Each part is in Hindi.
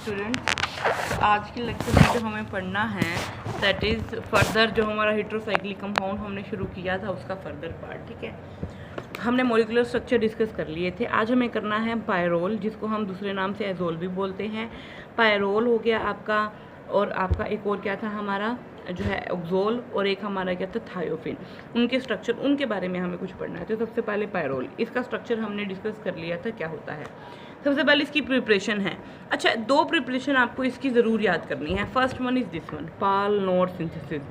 स्टूडेंट्स, आज के लेक्चर में जो हमें पढ़ना है दैट इज़ फर्दर जो हमारा हेटेरोसाइक्लिक कंपाउंड हमने शुरू किया था उसका फर्दर पार्ट। ठीक है, हमने मॉलिक्यूलर स्ट्रक्चर डिस्कस कर लिए थे। आज हमें करना है पायरोल, जिसको हम दूसरे नाम से एजोल भी बोलते हैं। पायरोल हो गया आपका, और आपका एक और क्या था हमारा जो है ऑक्सोल, और एक हमारा क्या था थायोफिन। उनके स्ट्रक्चर, उनके बारे में हमें कुछ पढ़ना है। तो सबसे पहले पायरोल, इसका स्ट्रक्चर हमने डिस्कस कर लिया था क्या होता है। सबसे पहले इसकी प्रिपरेशन है। अच्छा, दो प्रिपरेशन आपको इसकी ज़रूर याद करनी है। First one is this one, Paal Knorr synthesis.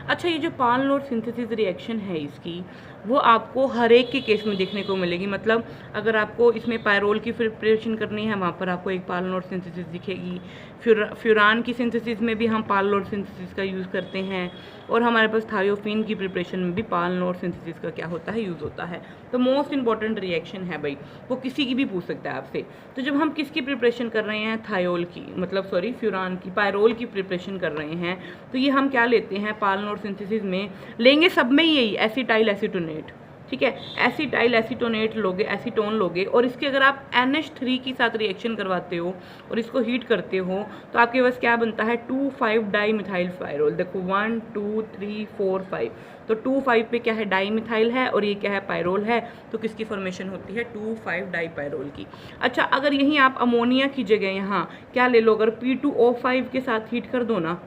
अच्छा, ये जो पाल-नोर सिंथेसिस रिएक्शन है इसकी, वो आपको हर एक के केस में देखने को मिलेगी। मतलब अगर आपको इसमें पायरोल की प्रिपरेशन करनी है, वहाँ पर आपको एक पाल-नोर सिंथेसिस दिखेगी। फ्यूरान की सिंथेसिस में भी हम पाल-नोर सिंथेसिस का यूज़ करते हैं, और हमारे पास थायोफिन की प्रिपरेशन में भी पाल-नोर सिंथेसिस का क्या होता है, यूज़ होता है। तो मोस्ट इंपॉर्टेंट रिएक्शन है भाई, वो किसी की भी पूछ सकता है आपसे। तो जब हम किसकी प्रिपरेशन कर रहे हैं, थायोल की, मतलब सॉरी फ्यूरान की, पायरोल की प्रिपरेशन कर रहे हैं, तो ये हम क्या लेते हैं पाल-नोर सिंथेसिस में लेंगे, सब में यही एसिटाइल एसीटोनेट। ठीक है, एसिटाइल एसीटोनेट लोगे, एसीटोन लोगे, और इसके अगर आप NH3 के साथ रिएक्शन करवाते हो और इसको हीट करते हो तो आपके पास क्या बनता है, 2,5 डाई मिथाइल पायरोल। देखो 1 2 3 4 5, तो 2,5 पे क्या है, डाई मिथाइल है, और ये क्या है, पायरोल है। तो किसकी फॉर्मेशन होती है, 2,5 डाई पायरोल की। अच्छा, अगर यहीं आप अमोनिया की जगह यहाँ क्या ले लो, अगर P2O5 के साथ हीट कर दो ना,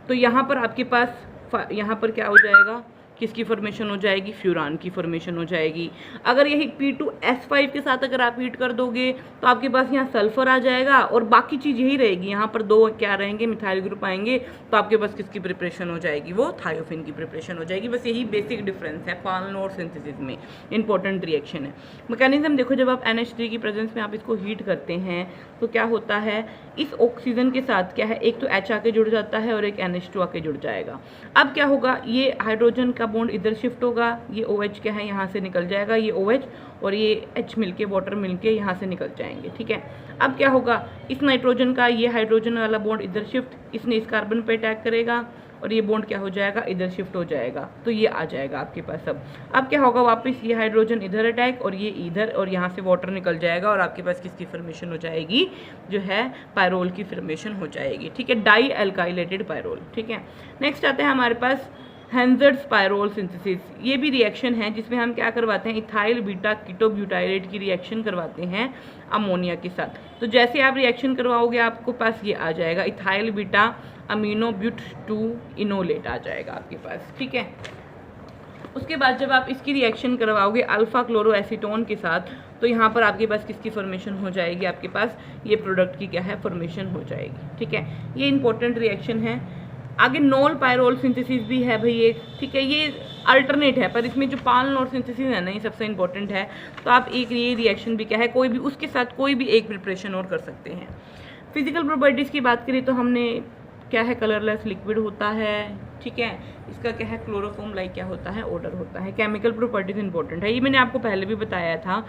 तो यहाँ पर आपके पास यहाँ पर क्या हो जाएगा, किसकी फॉर्मेशन हो जाएगी, फ्यूरान की फॉर्मेशन हो जाएगी। अगर यही P2S5 के साथ अगर आप हीट कर दोगे तो आपके पास यहाँ सल्फर आ जाएगा, और बाकी चीज़ यही रहेगी। यहाँ पर दो क्या रहेंगे, मिथाइल ग्रुप आएंगे, तो आपके पास किसकी प्रिपरेशन हो जाएगी, वो थायोफिन की प्रिपरेशन हो जाएगी। बस यही बेसिक डिफरेंस है पाल-नोर सिंथेसिस में, इंपॉर्टेंट रिएक्शन है। मैकेनिज्म देखो, जब आप NH3 की प्रेजेंस में आप इसको हीट करते हैं तो क्या होता है, इस ऑक्सीजन के साथ क्या है, एक तो H आके जुड़ जाता है और एक NH2 आके जुड़ जाएगा। अब क्या होगा, ये हाइड्रोजन का बॉन्ड इधर शिफ्ट होगा, ये OH क्या है यहाँ से निकल जाएगा, ये OH और ये H मिलके, वाटर मिलके यहाँ से निकल जाएंगे। ठीक है, अब क्या होगा, इस नाइट्रोजन का ये हाइड्रोजन वाला बॉन्ड इधर शिफ्ट, इसने इस कार्बन पे अटैक करेगा, और ये बॉन्ड क्या हो जाएगा, इधर शिफ्ट हो जाएगा, तो ये आ जाएगा आपके पास। अब क्या होगा, वापस ये हाइड्रोजन इधर अटैक, और ये इधर, और यहाँ से वाटर निकल जाएगा, और आपके पास किसकी फॉर्मेशन हो जाएगी, जो है पायरोल की फॉर्मेशन हो जाएगी। ठीक है, डाई एल्काइलेटेड पायरोल। ठीक है, नेक्स्ट आता है हमारे पास हेंजर्स पायरोल सिंथेसिस। ये भी रिएक्शन है जिसमें हम क्या करवाते हैं, इथाइल बीटा कीटोब्यूटाइलेट की रिएक्शन करवाते हैं अमोनिया के साथ। तो जैसे आप रिएक्शन करवाओगे आपको पास ये आ जाएगा, ethyl beta amino but 2 enolate आ जाएगा आपके पास। ठीक है, उसके बाद जब आप इसकी रिएक्शन करवाओगे अल्फा क्लोरो एसीटोन के साथ, तो यहाँ पर आपके पास किसकी फॉर्मेशन हो जाएगी, आपके पास ये प्रोडक्ट की क्या है, फॉर्मेशन हो जाएगी। ठीक है, ये इंपॉर्टेंट रिएक्शन है। आगे नॉल पायरोल सिंथेसिस भी है भाई एक। ठीक है, ये अल्टरनेट है, पर इसमें जो पाल-नोर सिंथेसिस है ना, ये सबसे इंपॉर्टेंट है। तो आप एक ये रिएक्शन भी क्या है, कोई भी उसके साथ कोई भी एक प्रिपरेशन और कर सकते हैं। फिजिकल प्रॉपर्टीज़ की बात करें तो हमने क्या है, कलरलेस लिक्विड होता है। ठीक है, इसका क्या है, क्लोरोफॉर्म लाइक क्या होता है, ऑर्डर होता है। केमिकल प्रॉपर्टीज इंपॉर्टेंट है, ये मैंने आपको पहले भी बताया था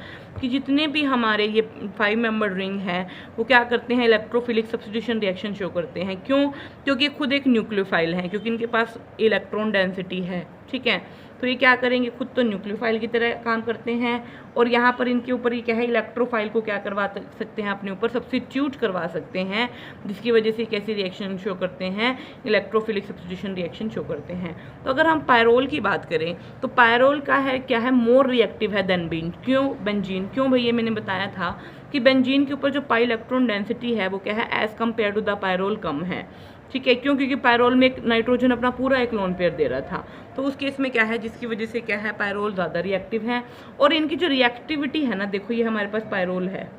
कि जितने भी हमारे ये 5 मेंबर रिंग है वो क्या करते हैं, इलेक्ट्रोफिलिक सब्स्टिट्यूशन रिएक्शन शो करते हैं। क्यों, क्योंकि खुद एक न्यूक्लियोफाइल है, क्योंकि इनके पास इलेक्ट्रॉन डेंसिटी है। ठीक है, तो ये क्या करेंगे, खुद तो न्यूक्लियोफाइल की तरह काम करते हैं, और यहाँ पर इनके ऊपर ये क्या है, इलेक्ट्रोफाइल को क्या करवा सकते हैं, अपने ऊपर सब्स्टिट्यूट करवा सकते हैं, जिसकी वजह से कैसी रिएक्शन शो करते हैं, इलेक्ट्रोफिलिक सब्स्टिट्यूशन रिएक्शन शो करते हैं। तो अगर हम पायरोल की बात करें तो पायरोल का है क्या है, मोर रिएक्टिव है देन बेंजीन। क्यों भाई, ये मैंने बताया था कि बेंजीन के ऊपर जो पाई इलेक्ट्रॉन डेंसिटी है वो क्या है, as compared to the pyrrole कम है। ठीक है, क्यों, क्योंकि पायरोल में एक नाइट्रोजन अपना पूरा एक लोन पेयर दे रहा था, तो उस केस में क्या है, जिसकी वजह से क्या है, पायरोल ज़्यादा रिएक्टिव है। और इनकी जो रिएक्टिविटी है ना, देखो ये हमारे पास पायरोल है,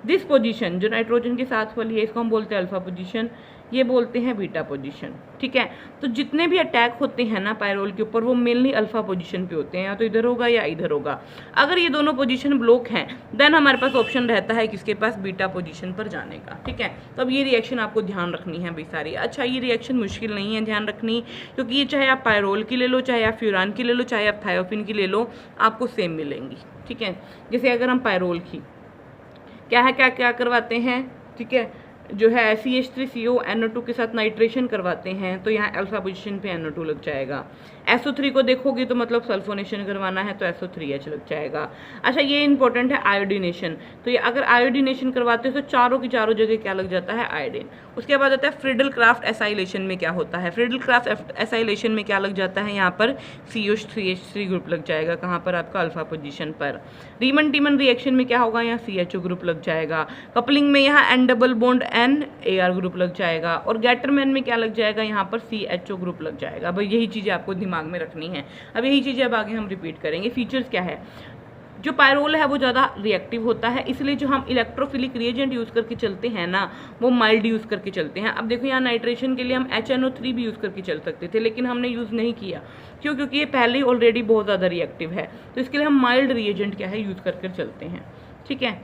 दिस पोजीशन जो नाइट्रोजन के साथ वाली है इसको हम बोलते हैं अल्फा पोजीशन, ये बोलते हैं बीटा पोजीशन। ठीक है, तो जितने भी अटैक होते हैं ना पायरोल के ऊपर वो मेनली अल्फा पोजीशन पे होते हैं, या तो इधर होगा या इधर होगा। अगर ये दोनों पोजीशन ब्लॉक हैं देन हमारे पास ऑप्शन रहता है किसके पास, बीटा पोजीशन पर जाने का। ठीक है, तो अब ये रिएक्शन आपको ध्यान रखनी है भाई सारी। अच्छा, ये रिएक्शन मुश्किल नहीं है ध्यान रखनी, क्योंकि ये चाहे आप पायरोल की ले लो, चाहे आप फ्यूरान की ले लो, चाहे आप थायोफिन की ले लो, आपको सेम मिलेंगी। ठीक है, जैसे अगर हम पायरोल की क्या है, क्या क्या करवाते हैं, ठीक है, जो है CH3CO NO2 के साथ नाइट्रेशन करवाते हैं, तो यहाँ अल्फा पोजीशन पे NO2 लग जाएगा। SO3 को देखोगे तो मतलब सल्फोनेशन करवाना है तो SO3H लग जाएगा। अच्छा ये इंपॉर्टेंट है आयोडीनेशन, तो ये अगर आयोडीनेशन करवाते हो तो चारों की चारों जगह क्या लग जाता है, आयोडीन। उसके बाद आता है फ्रिडल क्राफ्ट एसाइलेशन में क्या होता है, फ्रिडल क्राफ्ट एसाइलेशन में क्या लग जाता है, यहाँ पर CH3H3 ग्रुप लग जाएगा, कहाँ पर आपका अल्फा पोजीशन पर। रीमन टीमन रिएक्शन में क्या होगा, यहाँ CHO ग्रुप लग जाएगा। कपलिंग में यहाँ N double bond N AR group लग जाएगा। और गैटरमैन में क्या लग जाएगा, यहाँ पर CHO ग्रुप लग जाएगा। भाई यही चीज़ें आपको दिमाग में रखनी है। अब यही चीज़ें अब आगे हम रिपीट करेंगे। फीचर्स क्या है, जो पायरोल है वो ज़्यादा रिएक्टिव होता है, इसलिए जो हम इलेक्ट्रोफिलिक रिएजेंट यूज़ करके चलते हैं ना, वो माइल्ड यूज़ करके चलते हैं। अब देखो यहाँ नाइट्रेशन के लिए हम HNO3 भी यूज़ करके चल सकते थे, लेकिन हमने यूज़ नहीं किया। क्यों? क्योंकि ये पहले ही ऑलरेडी बहुत ज़्यादा रिएक्टिव है, तो इसके लिए हम माइल्ड रिएजेंट क्या है यूज़ करके चलते हैं। ठीक है,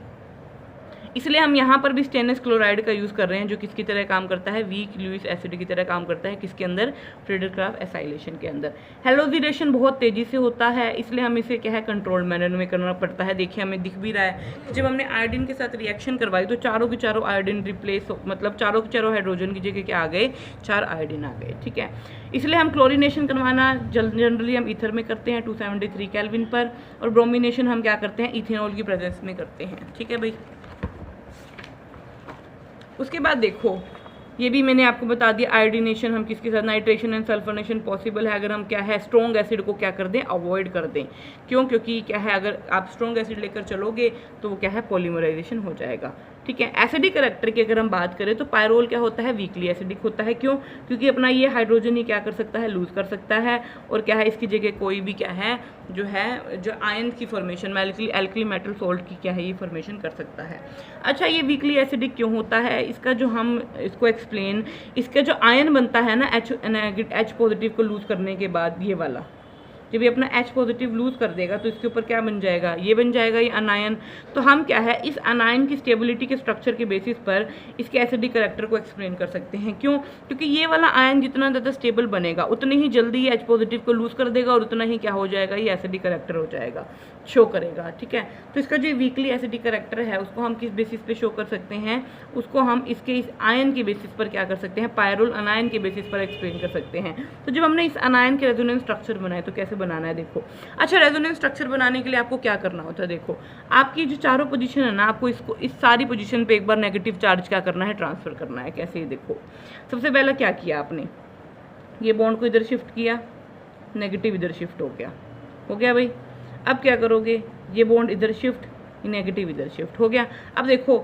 इसलिए हम यहाँ पर भी स्टेनलेस क्लोराइड का यूज़ कर रहे हैं, जो किसकी तरह काम करता है, वीक लुईस एसिड की तरह काम करता है। किसके अंदर, फ्रिडल क्राफ्ट एसाइलेशन के अंदर। हेलोजिनेशन बहुत तेज़ी से होता है, इसलिए हम इसे क्या है कंट्रोल्ड मैनर में करना पड़ता है। देखिए हमें दिख भी रहा है कि जब हमने आयोडीन के साथ रिएक्शन करवाई तो चारों के चारों आयोडीन रिप्लेस, मतलब चारों के चारों हाइड्रोजन की जगह क्या आ गए, 4 आयोडीन आ गए। ठीक है, इसलिए हम क्लोरीनेशन करवाना जनरली हम ईथर में करते हैं 273 केल्विन पर, और ब्रोमिनेशन हम क्या करते हैं, इथेनॉल की प्रेजेंस में करते हैं। ठीक है भाई, उसके बाद देखो ये भी मैंने आपको बता दिया, आयोडीनेशन हम किसके साथ, नाइट्रेशन एंड सल्फोनेशन पॉसिबल है अगर हम क्या है स्ट्रॉन्ग एसिड को क्या कर दें, अवॉइड कर दें। क्यों? क्योंकि क्या है अगर आप स्ट्रॉन्ग एसिड लेकर चलोगे तो वो क्या है पॉलीमराइजेशन हो जाएगा। ठीक है, एसिडिक करैक्टर की अगर हम बात करें तो पायरोल क्या होता है, वीकली एसिडिक होता है। क्यों? क्योंकि अपना ये हाइड्रोजन ही क्या कर सकता है, लूज कर सकता है, और क्या है इसकी जगह कोई भी क्या है जो आयन की फॉर्मेशन, एल्कली मेटल सॉल्ट की क्या है ये फॉर्मेशन कर सकता है। अच्छा ये वीकली एसिडिक क्यों होता है, इसका जो हम इसको एक्सप्लेन, इसका जो आयन बनता है ना H पॉजिटिव को लूज करने के बाद, ये वाला जब ये अपना H पॉजिटिव लूज कर देगा तो इसके ऊपर क्या बन जाएगा, ये बन जाएगा ये अनायन। तो हम क्या है इस अनायन की स्टेबिलिटी के स्ट्रक्चर के बेसिस पर इसके एसिडिक करैक्टर को एक्सप्लेन कर सकते हैं। क्यों? क्योंकि ये वाला आयन जितना ज़्यादा स्टेबल बनेगा उतनी ही जल्दी ये H पॉजिटिव को लूज कर देगा, और उतना ही क्या हो जाएगा, ये एसिडिक करैक्टर हो जाएगा, शो करेगा। ठीक है, तो इसका जो वीकली एसिडिक करैक्टर है उसको हम किस बेसिस पे शो कर सकते हैं, उसको हम इसके इस आयन के बेसिस पर क्या कर सकते हैं, पायरोल अनायन के बेसिस पर एक्सप्लेन कर सकते हैं। तो जब हमने इस अनायन के रेजोनेंस स्ट्रक्चर बनाए तो कैसे बनाना है देखो। अच्छा रेजोनेंस स्ट्रक्चर बनाने के लिए आपको क्या करना होता है, देखो आपकी जो चारों पोजीशन है ना, आपको इसको इस सारी पोजीशन पे एक बार नेगेटिव चार्ज क्या करना है, ट्रांसफर करना है। कैसे, देखो सबसे पहले क्या किया आपने, ये बॉन्ड को इधर शिफ्ट किया, नेगेटिव इधर शिफ्ट हो गया भाई। अब क्या करोगे, ये बॉन्ड इधर शिफ्ट, नेगेटिव इधर शिफ्ट हो गया। अब देखो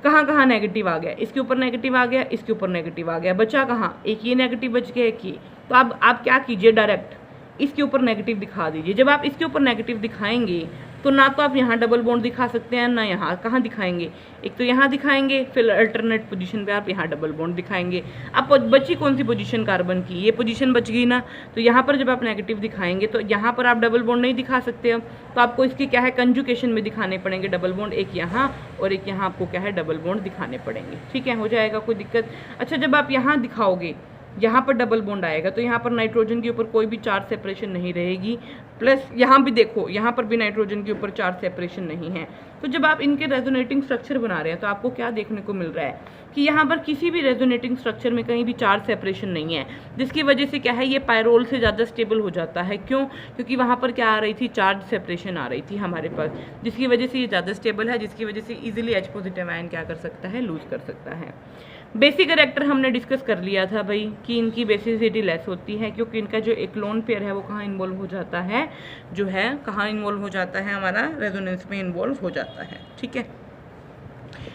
कहाँ कहाँ नेगेटिव आ गया, इसके ऊपर नेगेटिव आ गया, इसके ऊपर नेगेटिव आ गया, बचा कहाँ, एक ये नेगेटिव बच गया, एक ये। तो अब आप क्या कीजिए, डायरेक्ट इसके ऊपर नेगेटिव दिखा दीजिए। जब आप इसके ऊपर नेगेटिव दिखाएंगे तो ना तो आप यहाँ डबल बॉन्ड दिखा सकते हैं, ना यहाँ, कहाँ दिखाएंगे, एक तो यहाँ दिखाएंगे, फिर अल्टरनेट पोजीशन पे आप यहाँ डबल बॉन्ड दिखाएंगे। अब बची कौन सी पोजीशन कार्बन की, ये पोजीशन बच गई ना। तो यहाँ पर जब आप नेगेटिव दिखाएंगे तो यहाँ पर आप डबल बॉन्ड नहीं दिखा सकते अब, तो आपको इसके क्या है कंजुकेशन में दिखाने पड़ेंगे डबल बॉन्ड, एक यहाँ और एक यहाँ आपको क्या है डबल बॉन्ड दिखाने पड़ेंगे। ठीक है, हो जाएगा, कोई दिक्कत। अच्छा जब आप यहाँ दिखाओगे, यहाँ पर डबल बॉन्ड आएगा तो यहाँ पर नाइट्रोजन के ऊपर कोई भी चार्ज सेपरेशन नहीं रहेगी, प्लस यहाँ भी देखो यहाँ पर भी नाइट्रोजन के ऊपर चार्ज सेपरेशन नहीं है। तो जब आप इनके रेजोनेटिंग स्ट्रक्चर बना रहे हैं तो आपको क्या देखने को मिल रहा है कि यहाँ पर किसी भी रेजोनेटिंग स्ट्रक्चर में कहीं भी चार्ज सेपरेशन नहीं है, जिसकी वजह से क्या है ये पायरोल से ज़्यादा स्टेबल हो जाता है। क्यों? क्योंकि वहाँ पर क्या आ रही थी, चार्ज सेपरेशन आ रही थी हमारे पास, जिसकी वजह से ये ज़्यादा स्टेबल है, जिसकी वजह से ईजिली H पॉजिटिव आयन क्या कर सकता है, लूज कर सकता है। बेसिक करैक्टर हमने डिस्कस कर लिया था भाई कि इनकी बेसिसिटी लेस होती है, क्योंकि इनका जो एक लोन पेयर है वो कहाँ इन्वॉल्व हो जाता है, जो है कहाँ इन्वॉल्व हो जाता है, हमारा रेजोनेंस में इन्वॉल्व हो जाता है। ठीक है,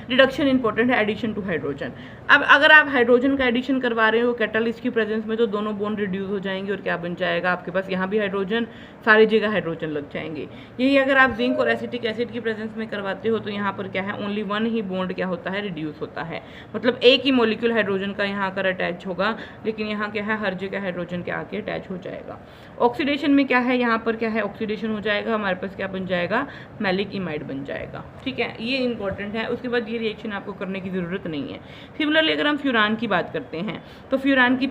रिडक्शन इंपॉर्टेंट है, एडिशन टू हाइड्रोजन। अब अगर आप हाइड्रोजन का एडिशन करवा रहे हो कैटालिस्ट की प्रेजेंस में तो दोनों बॉन्ड रिड्यूस हो जाएंगे और क्या बन जाएगा आपके पास, यहाँ भी हाइड्रोजन, सारी जगह हाइड्रोजन लग जाएंगे। यही अगर आप जिंक और एसिटिक एसिड की प्रेजेंस में करवाते हो तो यहाँ पर क्या है, ओनली वन ही बॉन्ड क्या होता है, रिड्यूस होता है, मतलब एक ही मॉलिक्यूल हाइड्रोजन का यहाँ आकर अटैच होगा, लेकिन यहाँ क्या है हर जगह हाइड्रोजन के आके अटैच हो जाएगा। ऑक्सीडेशन में क्या है, यहाँ पर क्या है ऑक्सीडेशन हो जाएगा, हमारे पास क्या बन जाएगा, मैलिक इमाइड बन जाएगा। ठीक है, ये इंपॉर्टेंट है। उसके बाद ये रिएक्शन आपको करने की ज़रूरत नहीं है। सिमिलरली अगर हम फ्यूरान की बात करते हैं तो फ्यूरान की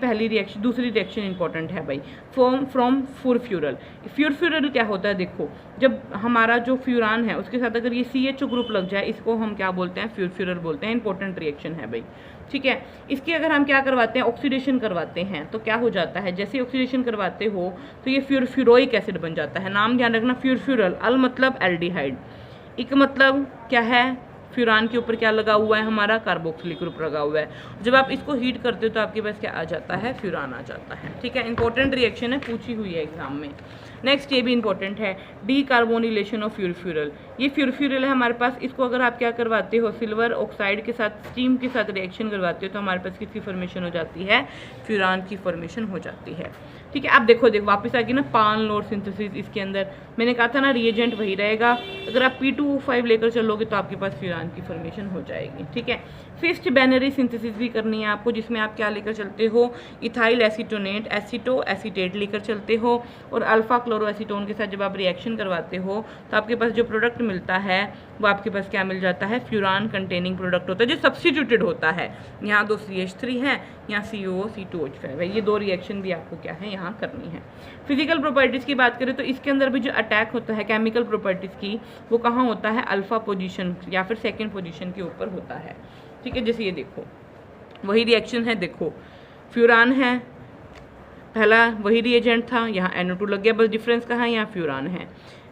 दूसरी रिएक्शन इंपॉर्टेंट है भाई, फ्रॉम फुरफ्यूरल। फ्यूरफ्यूरल क्या होता है, देखो जब हमारा जो फ्यूरान है उसके साथ अगर ये CHO ग्रुप लग जाए, इसको हम क्या बोलते हैं, फ्यूरफ्यूरल बोलते हैं। इंपॉर्टेंट रिएक्शन है भाई, ठीक है। इसकी अगर हम क्या करवाते हैं, ऑक्सीडेशन करवाते हैं, तो क्या हो जाता है, जैसे ऑक्सीडेशन करवाते हो तो ये फ्यूरोइक एसिड बन जाता है। नाम ध्यान रखना, फ्यूरफ्यूरल, अल मतलब एल्डिहाइड, इक मतलब क्या है, फ्यूरान के ऊपर क्या लगा हुआ है, हमारा कार्बोक्सिलिक ग्रुप लगा हुआ है। जब आप इसको हीट करते हो तो आपके पास क्या आ जाता है, फ्यूरान आ जाता है, ठीक है। इंपॉर्टेंट रिएक्शन है, पूछी हुई है एग्जाम में। नेक्स्ट ये भी इंपॉर्टेंट है, डीकार्बोनिलेशन ऑफ फ्यूरफ्यूरल। ये फ्यूरफ्यूरल है हमारे पास, इसको अगर आप क्या करवाते हो, सिल्वर ऑक्साइड के साथ स्टीम के साथ रिएक्शन करवाते हो तो हमारे पास किसकी फॉर्मेशन हो जाती है, फ्यूरान की फॉर्मेशन हो जाती है, ठीक है। आप देखो वापस आ गई ना पान लोड सिंथेसिस, इसके अंदर मैंने कहा था ना रिएजेंट वही रहेगा। अगर आप P2O5 लेकर चलोगे तो आपके पास फ्यूरान की फॉर्मेशन हो जाएगी, ठीक है। फिफ्थ बाइनरी सिंथेसिस भी करनी है आपको, जिसमें आप क्या लेकर चलते हो, इथाइल एसीटोनेट, एसीटेट लेकर चलते हो, और अल्फा क्लोरोएसीटोन के साथ जब आप रिएक्शन करवाते हो तो आपके पास जो प्रोडक्ट मिलता है वो आपके पास क्या मिल जाता है, फ्यूरान कंटेनिंग प्रोडक्ट होता है जो सब्स्टिट्यूटेड होता है। यहाँ 2 CH3 है, यहाँ COO C2H5 है। ये 2 रिएक्शन भी आपको क्या है यहाँ करनी है। फिजिकल प्रॉपर्टीज़ की बात करें तो इसके अंदर भी जो अटैक होता है केमिकल प्रॉपर्टीज़ की, वो कहाँ होता है, अल्फा पोजीशन या फिर सेकेंड पोजीशन के ऊपर होता है, ठीक है। जैसे ये देखो वही रिएक्शन है, देखो फ्यूरान है, पहला वही रिएजेंट था, यहाँ NO2 लग गया, बस डिफरेंस कहाँ है, यहाँ फ्यूरान है,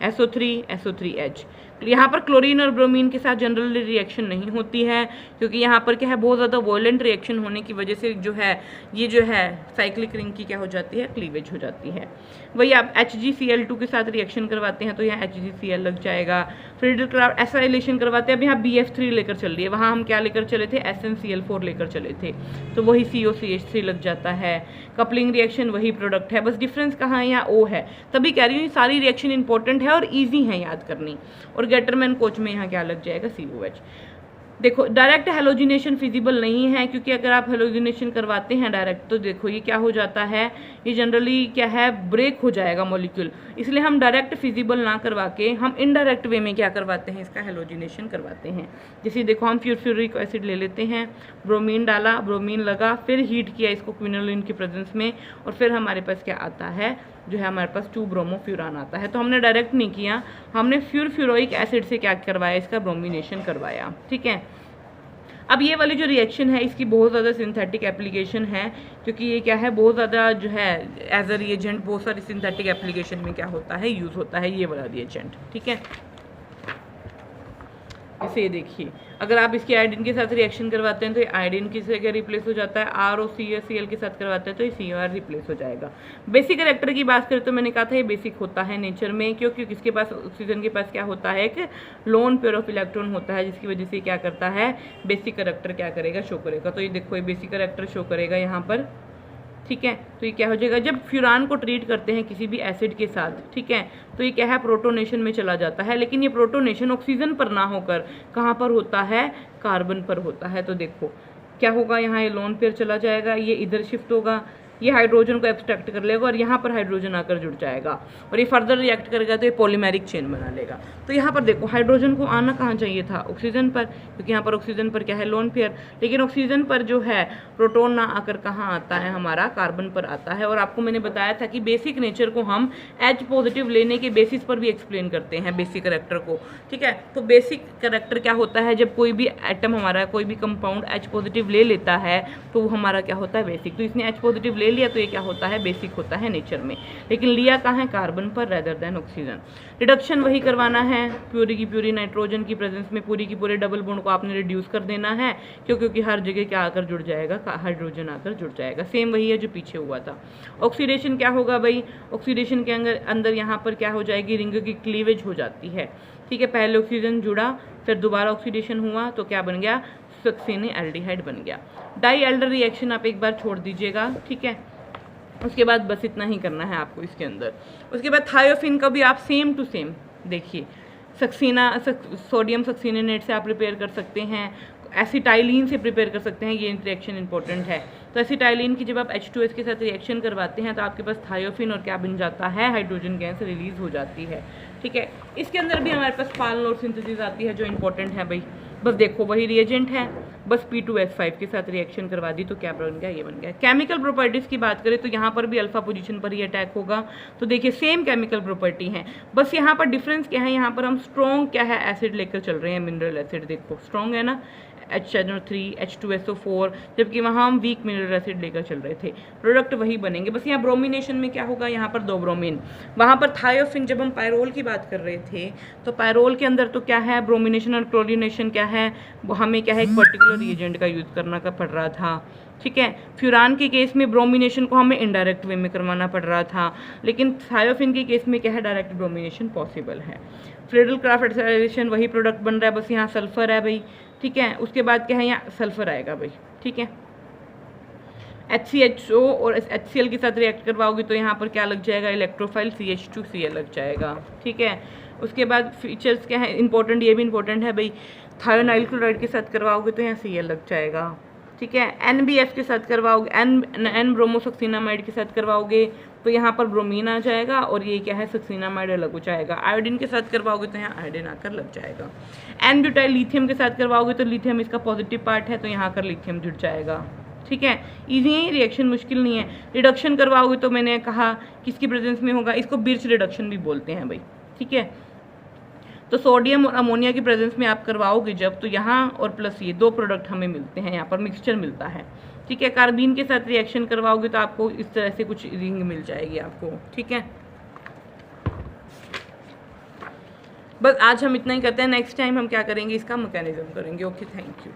SO3H। यहाँ पर क्लोरीन और ब्रोमीन के साथ जनरली रिएक्शन नहीं होती है, क्योंकि यहाँ पर क्या है, बहुत ज़्यादा वॉयलेंट रिएक्शन होने की वजह से जो है ये जो है साइक्लिक रिंग की क्या हो जाती है, क्लीवेज हो जाती है। वही आप HgCl2 के साथ रिएक्शन करवाते हैं तो यहाँ HgCl लग जाएगा। फ्रीडल एसाइलेशन करवाते हैं, अब यहाँ BF3 लेकर चल रही है, वहाँ हम क्या लेकर चले थे, SnCl4 लेकर चले थे, तो वही COCH3 लग जाता है। कपलिंग रिएक्शन वही प्रोडक्ट है, बस डिफरेंस कहाँ है, यहाँ O है। तभी कह रही हूँ सारी रिएक्शन इंपॉर्टेंट है और ईजी है याद करनी। और गेटरमैन कोच में यहाँ क्या लग जाएगा, COH। देखो डायरेक्ट हेलोजिनेशन फिजिबल नहीं है, क्योंकि अगर आप हेलोजिनेशन करवाते हैं डायरेक्ट तो देखो ये क्या हो जाता है, ये जनरली क्या है, ब्रेक हो जाएगा मॉलिक्यूल। इसलिए हम डायरेक्ट फिजिबल ना करवा के हम इनडायरेक्ट वे में क्या करवाते हैं, इसका हेलोजिनेशन करवाते हैं। जैसे देखो हम फ्यूरिक एसिड ले लेते हैं, ब्रोमीन डाला, ब्रोमीन लगा, फिर हीट किया इसको क्विनोलिन की प्रेजेंस में, और फिर हमारे पास क्या आता है, जो है हमारे पास 2-ब्रोमोफ्यूरान आता है। तो हमने डायरेक्ट नहीं किया, हमने फ्यूरिक एसिड से क्या करवाया, इसका ब्रोमिनेशन करवाया, ठीक है। अब ये वाली जो रिएक्शन है इसकी बहुत ज़्यादा सिंथेटिक एप्लीकेशन है, क्योंकि ये क्या है, बहुत ज़्यादा जो है एज अ रिएजेंट बहुत सारी सिंथेटिक एप्लीकेशन में क्या होता है, यूज़ होता है ये वाला रिएजेंट, ठीक है। इसे देखिए अगर आप इसकी आयोडीन के साथ रिएक्शन करवाते हैं तो ये आयोडीन की जगह रिप्लेस हो जाता है, ROCl के साथ करवाते हैं तो ये COR रिप्लेस हो जाएगा। बेसिक कैरेक्टर की बात करें तो मैंने कहा था ये बेसिक होता है नेचर में, क्योंकि किसके पास, ऑक्सीजन के पास क्या होता है, एक लोन पेयर ऑफ इलेक्ट्रॉन होता है, जिसकी वजह से क्या करता है, बेसिक कैरेक्टर क्या करेगा, शो करेगा। तो ये देखो ये बेसिक कैरेक्टर शो करेगा यहाँ पर, ठीक है। तो ये क्या हो जाएगा, जब फ्यूरान को ट्रीट करते हैं किसी भी एसिड के साथ, ठीक है, तो ये क्या है, प्रोटोनेशन में चला जाता है, लेकिन ये प्रोटोनेशन ऑक्सीजन पर ना होकर कहाँ पर होता है, कार्बन पर होता है। तो देखो क्या होगा, यहाँ ये लोन पेयर चला जाएगा, ये इधर शिफ्ट होगा, ये हाइड्रोजन को एब्स्ट्रैक्ट कर लेगा और यहाँ पर हाइड्रोजन आकर जुड़ जाएगा, और ये फर्दर रिएक्ट करेगा तो ये पॉलीमेरिक चेन बना लेगा। तो यहाँ पर देखो हाइड्रोजन को आना कहाँ चाहिए था, ऑक्सीजन पर, क्योंकि यहाँ पर ऑक्सीजन पर क्या है, लोन पेयर, लेकिन ऑक्सीजन पर जो है प्रोटोन ना आकर कहाँ आता है, हमारा कार्बन पर आता है। और आपको मैंने बताया था कि बेसिक नेचर को हम H पॉजिटिव लेने के बेसिस पर भी एक्सप्लेन करते हैं बेसिक कैरेक्टर को, ठीक है। तो बेसिक कैरेक्टर क्या होता है, जब कोई भी एटम हमारा, कोई भी कंपाउंड H पॉजिटिव ले लेता है तो वो हमारा क्या होता है, बेसिक। तो इसने H पॉजिटिव ले लिया तो ये क्या होता है, बेसिक होता है नेचर में, लेकिन लिया कहाँ है, कार्बन पर रेदर देन ऑक्सीजन। रिडक्शन वही करवाना है, प्यूरी की प्यूरी नाइट्रोजन की प्रेजेंस में पूरी की पूरे डबल बॉन्ड को आपने रिड्यूस कर देना है, क्योंकि हर जगह क्या आकर जुड़ जाएगा, हाइड्रोजन आकर जुड़ जाएगा। सेम वही है जो पीछे हुआ था। ऑक्सीडेशन क्या होगा भाई, ऑक्सीडेशन के अंदर यहाँ पर क्या हो जाएगी, रिंग की क्लीवेज हो जाती है, ठीक है। पहले ऑक्सीजन जुड़ा, फिर दोबारा ऑक्सीडेशन हुआ तो क्या बन गया, सक्सेनी एल्डिहाइड बन गया। डाई एल्डर रिएक्शन आप एक बार छोड़ दीजिएगा, ठीक है। उसके बाद बस इतना ही करना है आपको इसके अंदर। उसके बाद थायोफिन का भी आप सेम टू सेम देखिए, सोडियम सक्सीनेट से आप प्रिपेयर कर सकते हैं, एसिटाइलिन से प्रिपेयर कर सकते हैं, ये रिएक्शन इंपॉर्टेंट है। तो एसिटाइलिन की जब आप H2S के साथ रिएक्शन करवाते हैं तो आपके पास थायोफिन और क्या बन जाता है, हाइड्रोजन गैस रिलीज हो जाती है, ठीक है। इसके अंदर भी हमारे पास पाल लोड सिंथेसिस आती है जो इंपॉर्टेंट है भाई, बस देखो वही रिएजेंट है, बस P2S5 के साथ रिएक्शन करवा दी तो क्या बन गया, ये बन गया। केमिकल प्रॉपर्टीज़ की बात करें तो यहाँ पर भी अल्फा पोजीशन पर ही अटैक होगा, तो देखिए सेम केमिकल प्रॉपर्टी है, बस यहाँ पर डिफरेंस क्या है, यहाँ पर हम स्ट्रॉन्ग क्या है एसिड लेकर चल रहे हैं, मिनरल एसिड देखो स्ट्रॉन्ग है ना, HNO3 H2SO4, जबकि वहाँ हम वीक मिनरल एसिड लेकर चल रहे थे, प्रोडक्ट वही बनेंगे। बस यहाँ ब्रोमिनेशन में क्या होगा, यहाँ पर 2 ब्रोमीन, वहाँ पर थायोफिन, जब हम पायरोल की बात कर रहे थे तो पायरोल के अंदर तो क्या है ब्रोमिनेशन और क्लोरीनेशन क्या है, वो हमें क्या है एक पर्टिकुलर रिएजेंट का यूज़ करना का पड़ रहा था, ठीक है। फ्यूरान के केस में ब्रोमिनेशन को हमें इनडायरेक्ट वे में करवाना पड़ रहा था, लेकिन थायोफिन के केस में क्या है डायरेक्ट ब्रोमिनेशन पॉसिबल है। फ्रेडल क्राफ्ट एडिशन वही प्रोडक्ट बन रहा है, बस यहाँ सल्फर है भाई, ठीक है। उसके बाद क्या है यहाँ सल्फर आएगा भाई, ठीक है। HCHO और HCl के साथ रिएक्ट करवाओगे तो यहाँ पर क्या लग जाएगा, इलेक्ट्रोफाइल CH2Cl लग जाएगा, ठीक है। उसके बाद फीचर्स क्या है इंपॉर्टेंट, ये भी इंपॉर्टेंट है भाई, थायोनाइल क्लोराइड के साथ करवाओगे तो यहाँ Cl लग जाएगा, ठीक है। NBF के साथ करवाओगे, N ब्रोमोसक्सिनामाइड के साथ करवाओगे तो यहाँ पर ब्रोमीन आ जाएगा और ये क्या है सक्सिनामाइड अलग हो जाएगा। आयोडीन के साथ करवाओगे तो यहाँ आयोडीन आकर लग जाएगा। N ब्यूटाइल लिथियम के साथ करवाओगे तो लिथियम इसका पॉजिटिव पार्ट है तो यहाँ कर लिथियम जुड़ जाएगा, ठीक है। ईजी है रिएक्शन, मुश्किल नहीं है। रिडक्शन करवाओगे तो मैंने कहा किसकी प्रेजेंस में होगा, इसको बिर्च रिडक्शन भी बोलते हैं भाई, ठीक है। तो सोडियम और अमोनिया की प्रेजेंस में आप करवाओगे जब, तो यहाँ और प्लस ये 2 प्रोडक्ट हमें मिलते हैं, यहाँ पर मिक्सचर मिलता है, ठीक है। कार्बीन के साथ रिएक्शन करवाओगे तो आपको इस तरह से कुछ रिंग मिल जाएगी आपको, ठीक है। बस आज हम इतना ही करते हैं, नेक्स्ट टाइम हम क्या करेंगे इसका मैकेनिज्म करेंगे। Okay, thank you.